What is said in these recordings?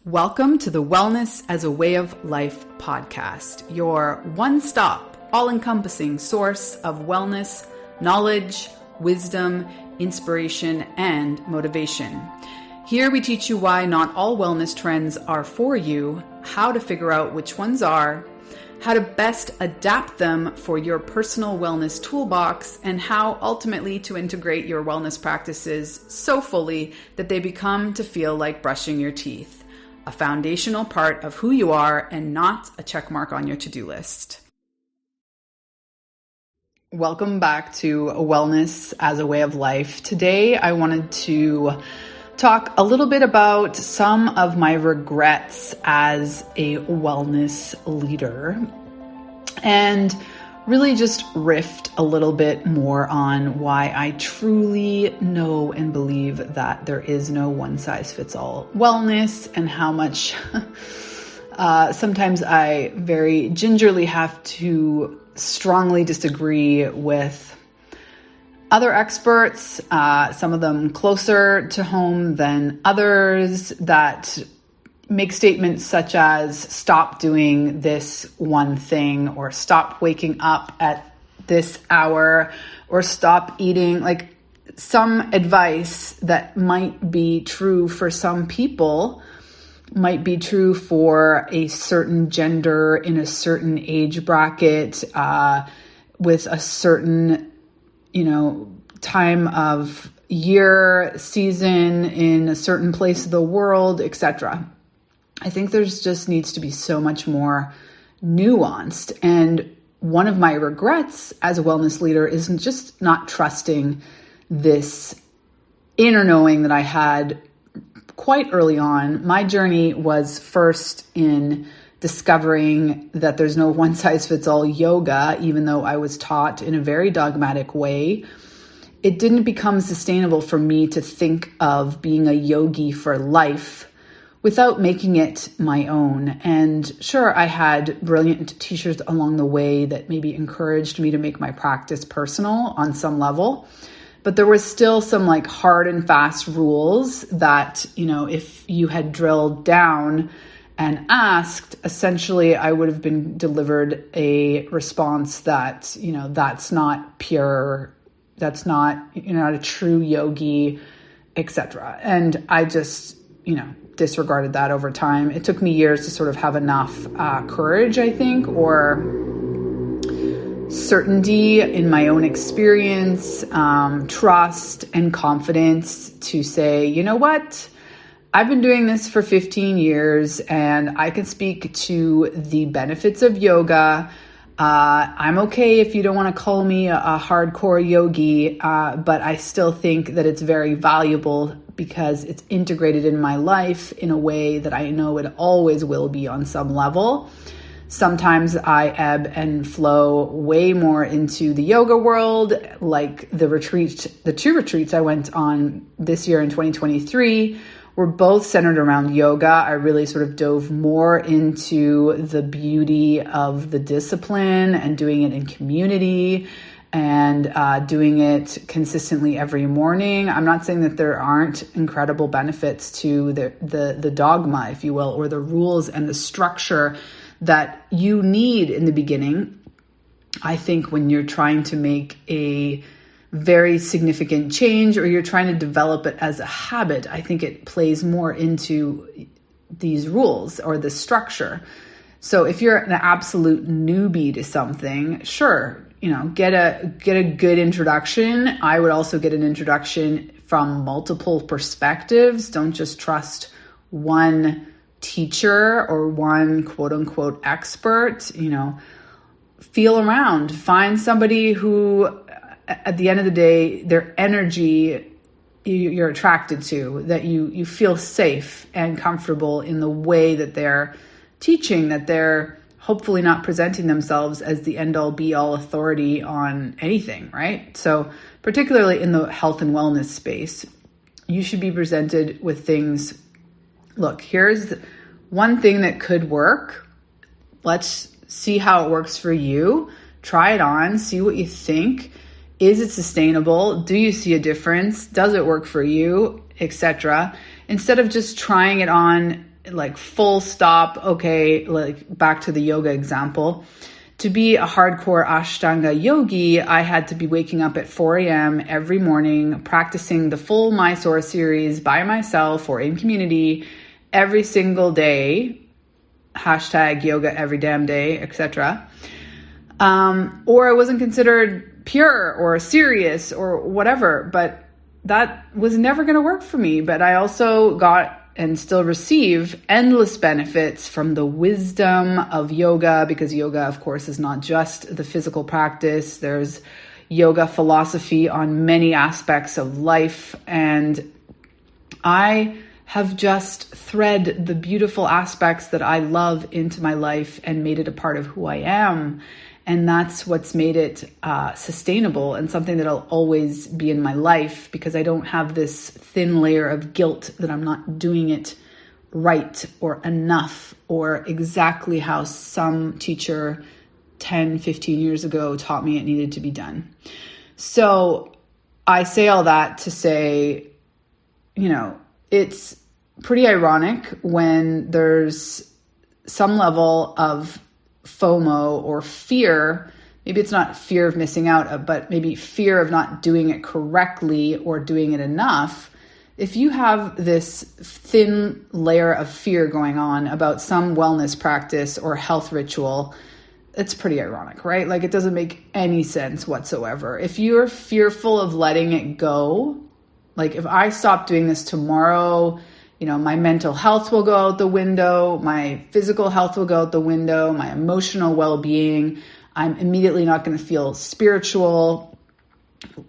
Welcome to the Wellness as a Way of Life podcast, your one-stop, all-encompassing source of wellness, knowledge, wisdom, inspiration, and motivation. Here we teach you why not all wellness trends are for you, how to figure out which ones are, how to best adapt them for your personal wellness toolbox, and how ultimately to integrate your wellness practices so fully that they become to feel like brushing your teeth. A foundational part of who you are and not a check mark on your to-do list. Welcome back to Wellness as a Way of Life. Today, I wanted to talk a little bit about some of my regrets as a wellness leader and really just riffed a little bit more on why I truly know and believe that there is no one-size-fits-all wellness, and how much sometimes I very gingerly have to strongly disagree with other experts, some of them closer to home than others, that make statements such as stop doing this one thing, or stop waking up at this hour, or stop eating. Like, some advice that might be true for some people might be true for a certain gender in a certain age bracket, with a certain, time of year, season, in a certain place of the world, etc. I think there's just needs to be so much more nuanced. And one of my regrets as a wellness leader is just not trusting this inner knowing that I had quite early on. My journey was first in discovering that there's no one-size-fits-all yoga, even though I was taught in a very dogmatic way. It didn't become sustainable for me to think of being a yogi for life without making it my own. And sure, I had brilliant teachers along the way that maybe encouraged me to make my practice personal on some level. But there was still some hard and fast rules that, if you had drilled down and asked, essentially I would have been delivered a response that, that's not pure, that's not, you're not a true yogi, etc. And I just, disregarded that over time. It took me years to sort of have enough courage, I think, or certainty in my own experience, trust and confidence to say, you know what? I've been doing this for 15 years and I can speak to the benefits of yoga. I'm okay if you don't want to call me a hardcore yogi, but I still think that it's very valuable because it's integrated in my life in a way that I know it always will be on some level. Sometimes I ebb and flow way more into the yoga world, like the two retreats I went on this year in 2023 were both centered around yoga. I really sort of dove more into the beauty of the discipline and doing it in community and doing it consistently every morning. I'm not saying that there aren't incredible benefits to the dogma, if you will, or the rules and the structure that you need in the beginning. I think when you're trying to make a very significant change or you're trying to develop it as a habit, I think it plays more into these rules or the structure. So if you're an absolute newbie to something, sure, get a good introduction. I would also get an introduction from multiple perspectives. Don't just trust one teacher or one quote unquote expert. Feel around, find somebody who at the end of the day, their energy you're attracted to, that you feel safe and comfortable in the way that they're teaching, that they're hopefully not presenting themselves as the end-all be-all authority on anything, right? So particularly in the health and wellness space, you should be presented with things. Look, here's one thing that could work. Let's see how it works for you. Try it on, see what you think. Is it sustainable? Do you see a difference? Does it work for you? Etc. Instead of just trying it on like full stop. Okay, like back to the yoga example. To be a hardcore Ashtanga yogi, I had to be waking up at 4 a.m. every morning, practicing the full Mysore series by myself or in community every single day. Hashtag yoga every damn day, etc. Or I wasn't considered pure or serious or whatever, but that was never going to work for me. But I also got and still receive endless benefits from the wisdom of yoga, because yoga, of course, is not just the physical practice. There's yoga philosophy on many aspects of life. And I have just thread the beautiful aspects that I love into my life and made it a part of who I am. And that's what's made it sustainable and something that'll always be in my life, because I don't have this thin layer of guilt that I'm not doing it right or enough or exactly how some teacher 10, 15 years ago taught me it needed to be done. So I say all that to say, it's pretty ironic when there's some level of FOMO or fear. Maybe it's not fear of missing out, but maybe fear of not doing it correctly or doing it enough. If you have this thin layer of fear going on about some wellness practice or health ritual, it's pretty ironic, right? Like, it doesn't make any sense whatsoever. If you're fearful of letting it go, like if I stop doing this tomorrow, my mental health will go out the window, my physical health will go out the window, my emotional well-being, I'm immediately not going to feel spiritual.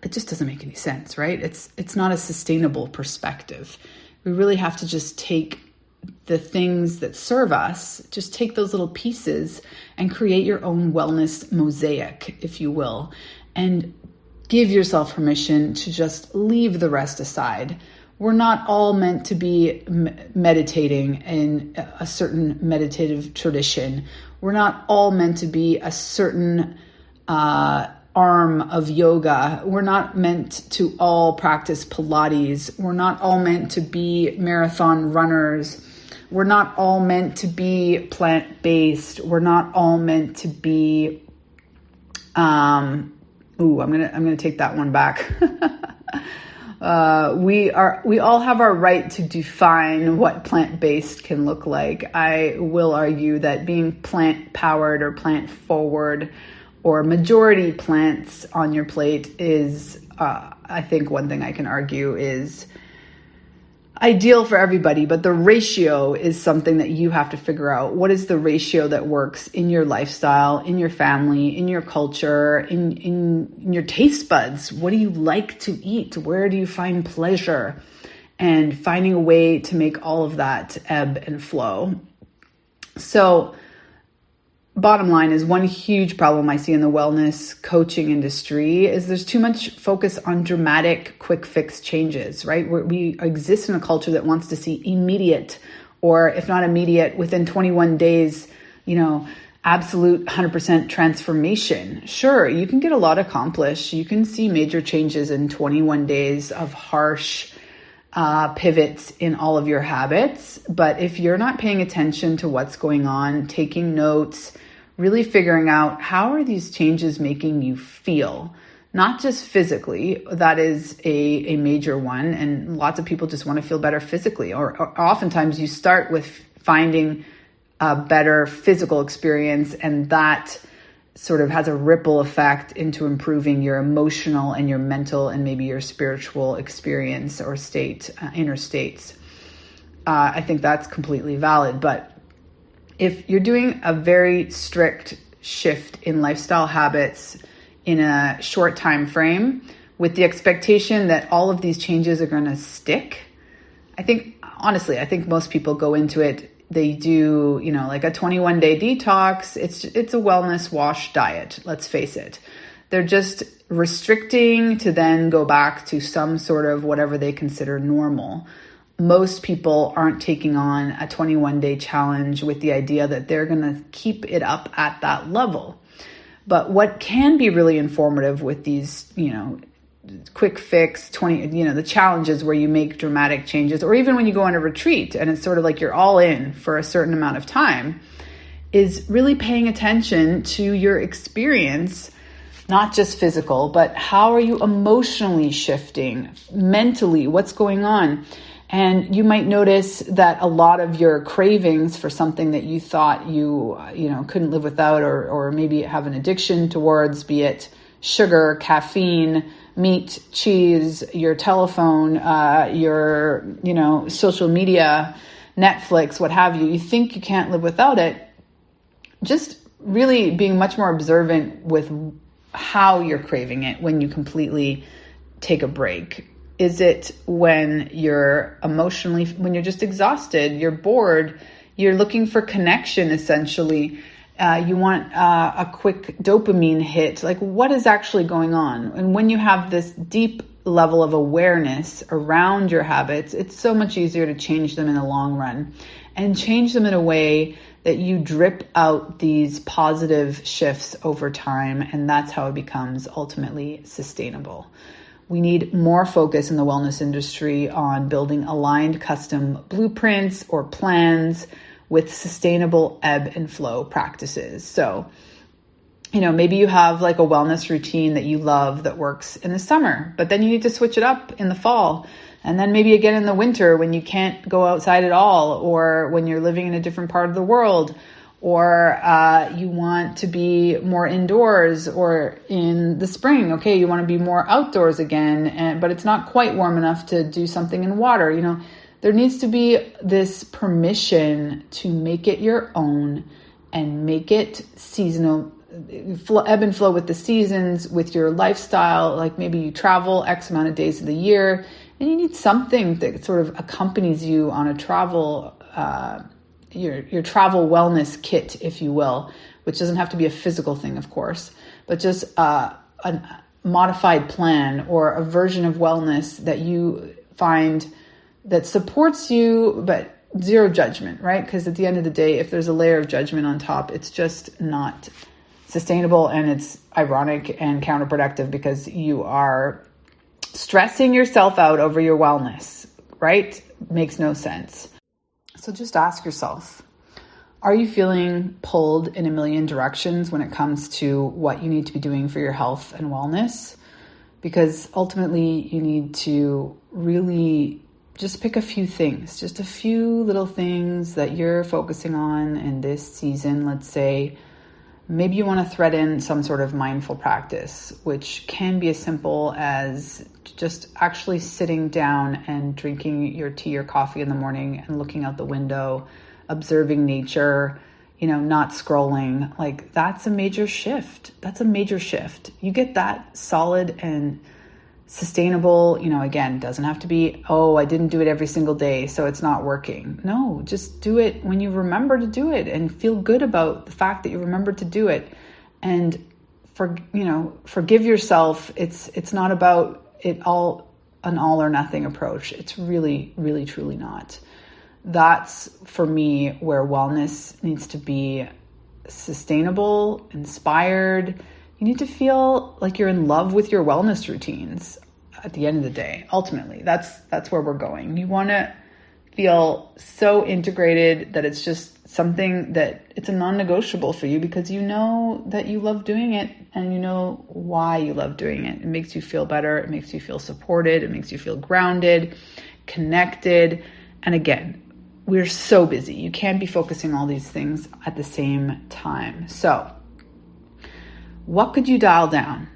It just doesn't make any sense, right? It's not a sustainable perspective. We really have to just take the things that serve us, just take those little pieces and create your own wellness mosaic, if you will, and give yourself permission to just leave the rest aside. We're not all meant to be meditating in a certain meditative tradition. We're not all meant to be a certain arm of yoga. We're not meant to all practice Pilates. We're not all meant to be marathon runners. We're not all meant to be plant-based. We're not all meant to be I'm gonna take that one back. We all have our right to define what plant-based can look like. I will argue that being plant-powered or plant-forward or majority plants on your plate is, I think one thing I can argue is ideal for everybody, but the ratio is something that you have to figure out. What is the ratio that works in your lifestyle, in your family, in your culture, in your taste buds? What do you like to eat? Where do you find pleasure? And finding a way to make all of that ebb and flow. So bottom line is, one huge problem I see in the wellness coaching industry is there's too much focus on dramatic quick fix changes, right? We exist in a culture that wants to see immediate, or if not immediate, within 21 days, absolute 100% transformation. Sure, you can get a lot accomplished. You can see major changes in 21 days of harsh pivots in all of your habits. But if you're not paying attention to what's going on, taking notes, really figuring out how are these changes making you feel, not just physically, that is a major one. And lots of people just want to feel better physically, or oftentimes you start with finding a better physical experience, and that sort of has a ripple effect into improving your emotional and your mental and maybe your spiritual experience or state, inner states. I think that's completely valid. But if you're doing a very strict shift in lifestyle habits in a short time frame with the expectation that all of these changes are going to stick, I think most people go into it, they do, like a 21-day detox. It's a wellness wash diet. Let's face it. They're just restricting to then go back to some sort of whatever they consider normal. Most people aren't taking on a 21-day challenge with the idea that they're going to keep it up at that level. But what can be really informative with these, quick fix 20, the challenges where you make dramatic changes, or even when you go on a retreat and it's sort of like you're all in for a certain amount of time, is really paying attention to your experience, not just physical, but how are you emotionally shifting, mentally, what's going on? And you might notice that a lot of your cravings for something that you thought you couldn't live without, or maybe have an addiction towards, be it sugar, caffeine, meat, cheese, your telephone, your social media, Netflix, what have you. You think you can't live without it. Just really being much more observant with how you're craving it when you completely take a break. Is it when you're when you're just exhausted, you're bored, you're looking for connection, essentially. You want a quick dopamine hit. Like, what is actually going on? And when you have this deep level of awareness around your habits, it's so much easier to change them in the long run, and change them in a way that you drip out these positive shifts over time. And that's how it becomes ultimately sustainable. We need more focus in the wellness industry on building aligned custom blueprints or plans with sustainable ebb and flow practices. So, maybe you have like a wellness routine that you love that works in the summer, but then you need to switch it up in the fall. And then maybe again in the winter when you can't go outside at all, or when you're living in a different part of the world, or you want to be more indoors, or in the spring, okay, you want to be more outdoors again, but it's not quite warm enough to do something in water. There needs to be this permission to make it your own and make it seasonal, ebb and flow with the seasons, with your lifestyle. Like maybe you travel X amount of days of the year, and you need something that sort of accompanies you on a travel, your travel wellness kit, if you will, which doesn't have to be a physical thing, of course, but just a modified plan or a version of wellness that you find that supports you, but zero judgment, right? Because at the end of the day, if there's a layer of judgment on top, it's just not sustainable, and it's ironic and counterproductive because you are stressing yourself out over your wellness, right? Makes no sense. So just ask yourself, are you feeling pulled in a million directions when it comes to what you need to be doing for your health and wellness? Because ultimately you need to really just pick a few things, just a few little things that you're focusing on in this season. Let's say maybe you want to thread in some sort of mindful practice, which can be as simple as just actually sitting down and drinking your tea or coffee in the morning and looking out the window, observing nature, not scrolling. Like that's a major shift. You get that solid and sustainable, again, doesn't have to be, I didn't do it every single day, so it's not working. No, just do it when you remember to do it and feel good about the fact that you remembered to do it. And forgive yourself. It's not about an all or nothing approach. It's really, really, truly not. That's for me where wellness needs to be sustainable, inspired. You need to feel like you're in love with your wellness routines at the end of the day. Ultimately, that's where we're going. You want to feel so integrated that it's just something that it's a non-negotiable for you, because you know that you love doing it and you know why you love doing it. It makes you feel better. It makes you feel supported. It makes you feel grounded, connected. And again, we're so busy. You can't be focusing all these things at the same time. So what could you dial down?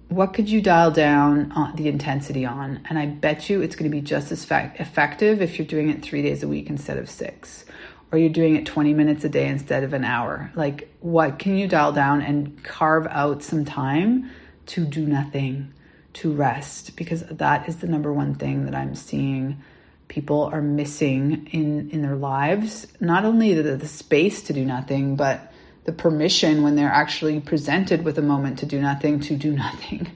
What could you dial down the intensity on? And I bet you it's going to be just as effective if you're doing it 3 days a week instead of 6, or you're doing it 20 minutes a day instead of an hour. Like, what can you dial down and carve out some time to do nothing, to rest? Because that is the number one thing that I'm seeing people are missing in their lives. Not only the space to do nothing, but the permission when they're actually presented with a moment to do nothing.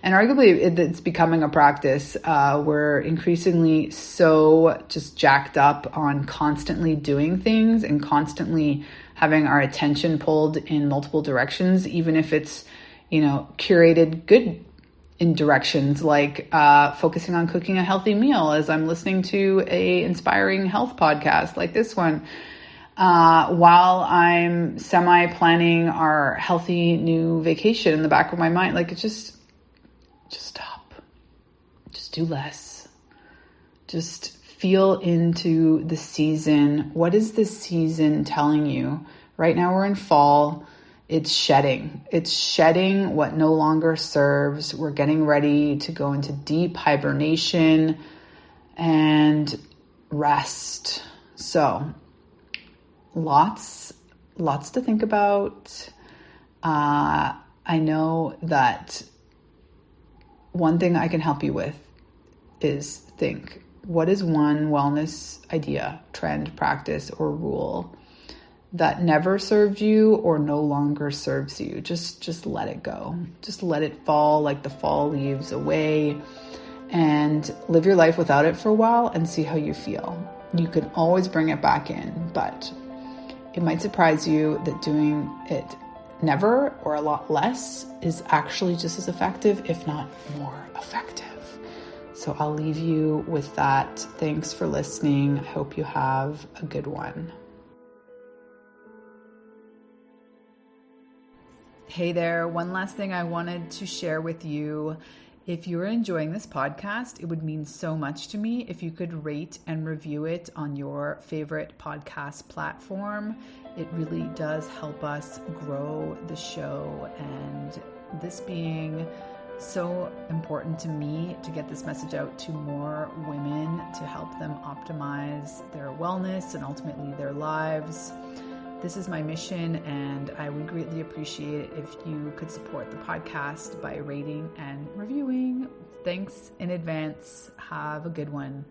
And arguably it's becoming a practice. We're increasingly so just jacked up on constantly doing things and constantly having our attention pulled in multiple directions, even if it's, curated good in directions like focusing on cooking a healthy meal as I'm listening to a inspiring health podcast like this one, while I'm semi-planning our healthy new vacation in the back of my mind. Like, it's just stop. Just do less. Just feel into the season. What is this season telling you? Right now we're in fall. It's shedding. It's shedding what no longer serves. We're getting ready to go into deep hibernation and rest. So lots to think about. I know that one thing I can help you with is think, what is one wellness idea, trend, practice, or rule that never served you or no longer serves you? Just let it go. Just let it fall like the fall leaves away, and live your life without it for a while and see how you feel. You can always bring it back in, but it might surprise you that doing it never or a lot less is actually just as effective, if not more effective. So I'll leave you with that. Thanks for listening. I hope you have a good one. Hey there. One last thing I wanted to share with you. If you're enjoying this podcast, it would mean so much to me if you could rate and review it on your favorite podcast platform. It really does help us grow the show, and this being so important to me to get this message out to more women to help them optimize their wellness and ultimately their lives. This is my mission, and I would greatly appreciate it if you could support the podcast by rating and reviewing. Thanks in advance. Have a good one.